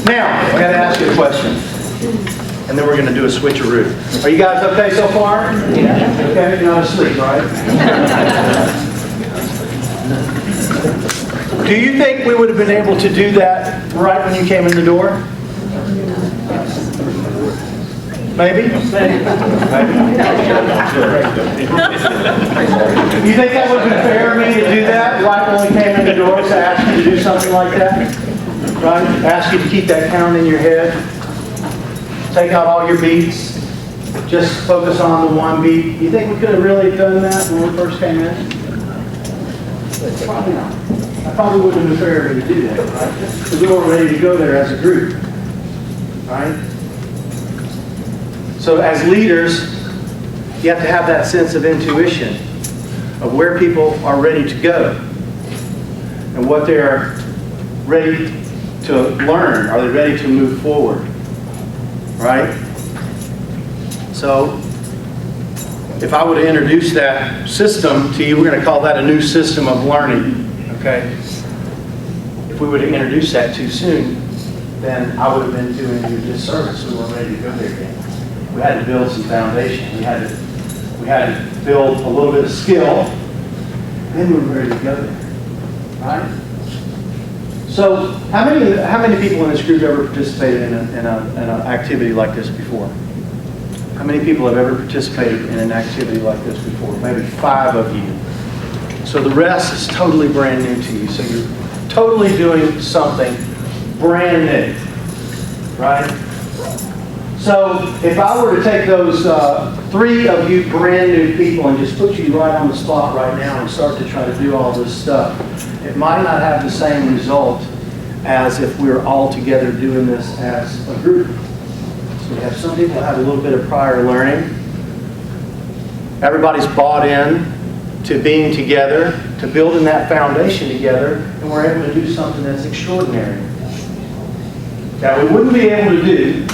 Now, I got to ask you a question, and then we're going to do a switcheroo. Are you guys okay so far? Yeah. Okay, you're not asleep, right? Do you think we would have been able to do that right when you came in the door? Maybe? Maybe. You think that would have been fair of me to do that right when we came in the door, to ask you to do something like that? Right? Ask you to keep that count in your head. Take out all your beats. Just focus on the one beat. You think we could have really done that when we first came in? Probably not. I probably wouldn't have been fair of me to do that, right? Because we weren't ready to go there as a group. Right? So as leaders, you have to have that sense of intuition of where people are ready to go and what they're ready to learn. Are they ready to move forward? Right? So if I were to introduce that system to you, we're going to call that a new system of learning. Okay? If we were to introduce that too soon, then I would have been doing you a disservice. We weren't ready to go there yet. We had to build some foundation. We had to build a little bit of skill. Then we were ready to go there. Right? So, how many people in this group ever participated in an activity like this before? How many people have ever participated in an activity like this before? Maybe 5 of you. So the rest is totally brand new to you. So you're totally doing something brand new. Right? So if I were to take those 3 of you brand new people and just put you right on the spot right now and start to try to do all this stuff, it might not have the same result as if we were all together doing this as a group. So we have some people that have a little bit of prior learning. Everybody's bought in to being together, to building that foundation together, and we're able to do something that's extraordinary that we wouldn't be able to do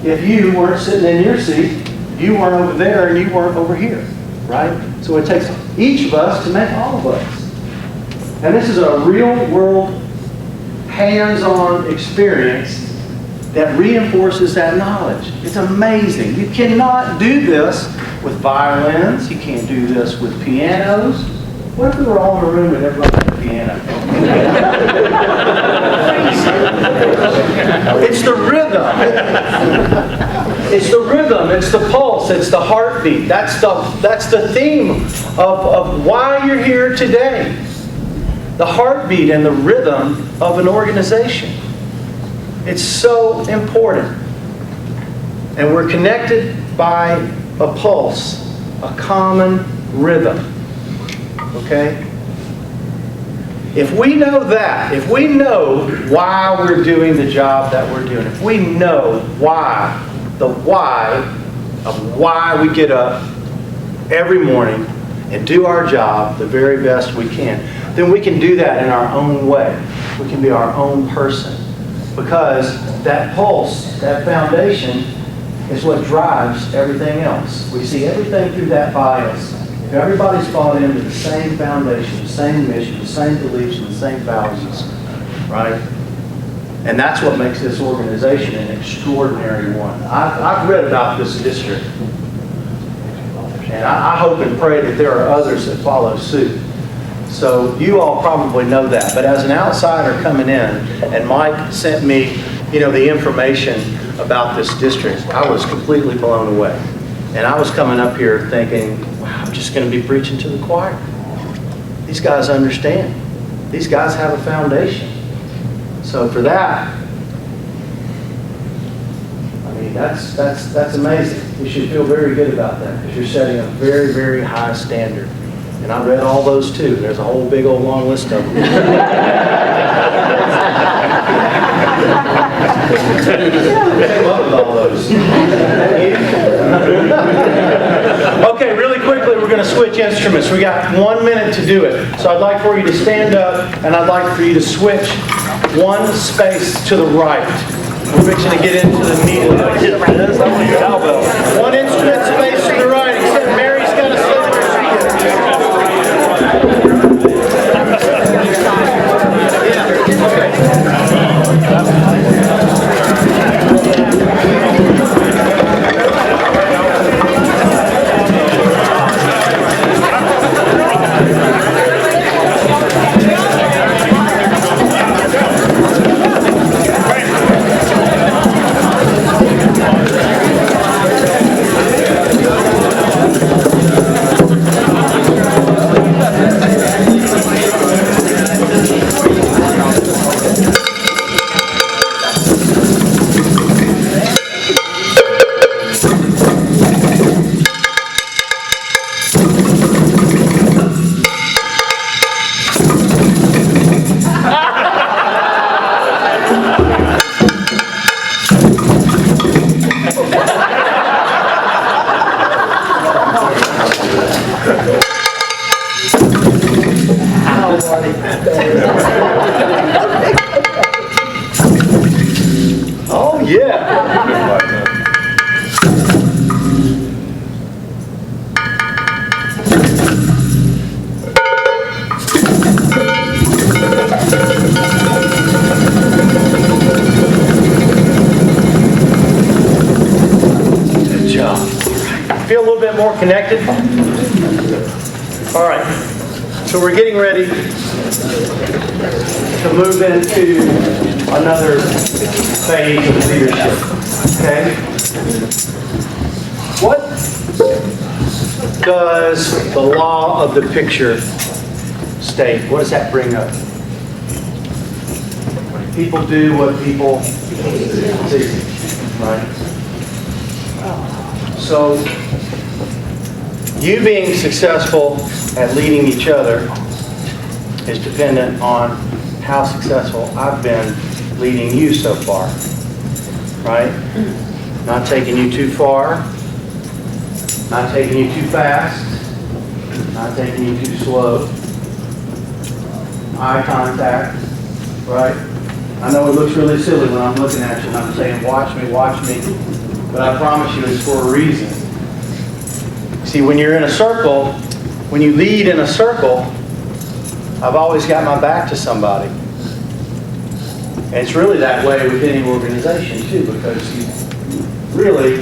if you weren't sitting in your seat, you weren't over there, and you weren't over here, right? So it takes each of us to make all of us. And this is a real-world, hands-on experience that reinforces that knowledge. It's amazing. You cannot do this with violins. You can't do this with pianos. What if we were all in a room and everybody had a piano? It's the rhythm. It's the rhythm. It's the pulse. It's the heartbeat. That's the theme of why you're here today. The heartbeat and the rhythm of an organization. It's so important. And we're connected by a pulse, a common rhythm. Okay? If we know that, if we know why we're doing the job that we're doing, if we know why, the why of why we get up every morning and do our job the very best we can, then we can do that in our own way. We can be our own person. Because that pulse, that foundation, is what drives everything else. We see everything through that bias. If everybody's bought into the same foundation, the same mission, the same beliefs, and the same values, right? And that's what makes this organization an extraordinary one. I've read about this district. And I hope and pray that there are others that follow suit. So you all probably know that. But as an outsider coming in, and Mike sent me, the information about this district, I was completely blown away. And I was coming up here thinking, wow, I'm just going to be preaching to the choir. These guys understand. These guys have a foundation. So for that, that's amazing. You should feel very good about that because you're setting a very, very high standard. And I read all those too. There's a whole big old long list of them. Came up with all those. Okay, really quickly, we're going to switch instruments. We got 1 minute to do it. So I'd like for you to stand up, and I'd like for you to switch one space to the right. We're fixing to get into the meat of it. One instrument space to the right, except Mary's got to stay where she is. Yeah. Okay. Yeah. Good job. Feel a little bit more connected? All right. So we're getting ready to move into another phase of leadership. Okay? What does the law of the picture state? What does that bring up? People do what people see. Right? So, you being successful at leading each other is dependent on how successful I've been leading you so far. Right? Not taking you too far, not taking you too fast, not taking you too slow. Eye contact, right? I know it looks really silly when I'm looking at you and I'm saying, watch me, but I promise you it's for a reason. See, when you're in a circle, when you lead in a circle, I've always got my back to somebody. And it's really that way with any organization too, because you really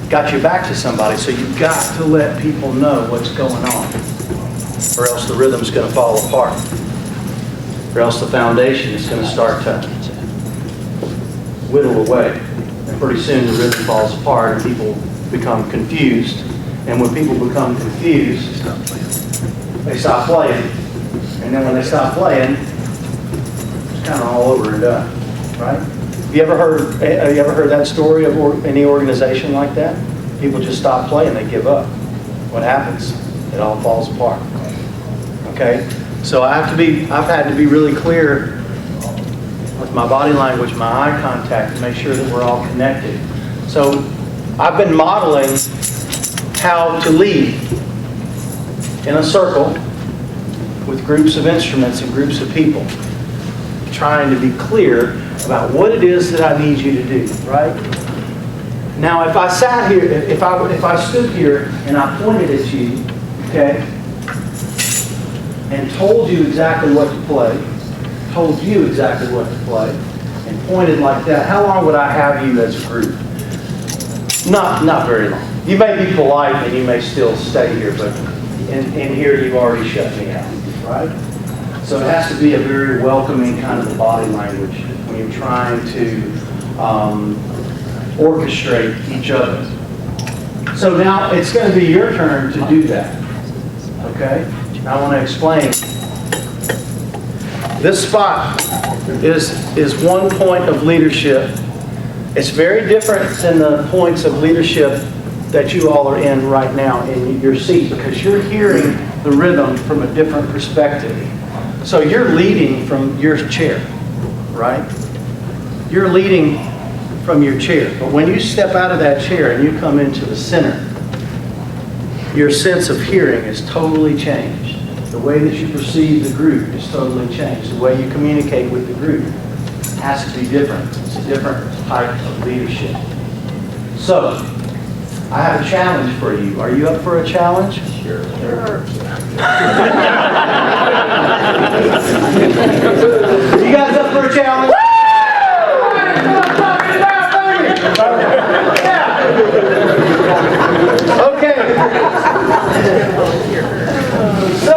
got your back to somebody, so you've got to let people know what's going on, or else the rhythm's going to fall apart, or else the foundation is going to start to whittle away, and pretty soon the rhythm falls apart and people become confused, and when people become confused, they stop playing, and then when they stop playing, it's kind of all over and done, right? Have you ever heard that story of any organization like that? People just stop playing, they give up. What happens? It all falls apart. Okay? So I've had to be really clear with my body language, my eye contact, to make sure that we're all connected. So I've been modeling how to lead in a circle with groups of instruments and groups of people, trying to be clear about what it is that I need you to do, right? Now, if I sat here, if I stood here and I pointed at you, okay, and told you exactly what to play, told you exactly what to play, and pointed like that, how long would I have you as a group? Not very long. You may be polite and you may still stay here, but in here you've already shut me out, right? So it has to be a very welcoming kind of a body language when you're trying to orchestrate each other. So now it's going to be your turn to do that. Okay? I want to explain. This spot is one point of leadership. It's very different than the points of leadership that you all are in right now in your seat, because you're hearing the rhythm from a different perspective. So you're leading from your chair, right? You're leading from your chair. But when you step out of that chair and you come into the center, your sense of hearing is totally changed. The way that you perceive the group is totally changed. The way you communicate with the group has to be different. It's a different type of leadership. So, I have a challenge for you. Are you up for a challenge? Sure. You guys up for a challenge? Okay. So,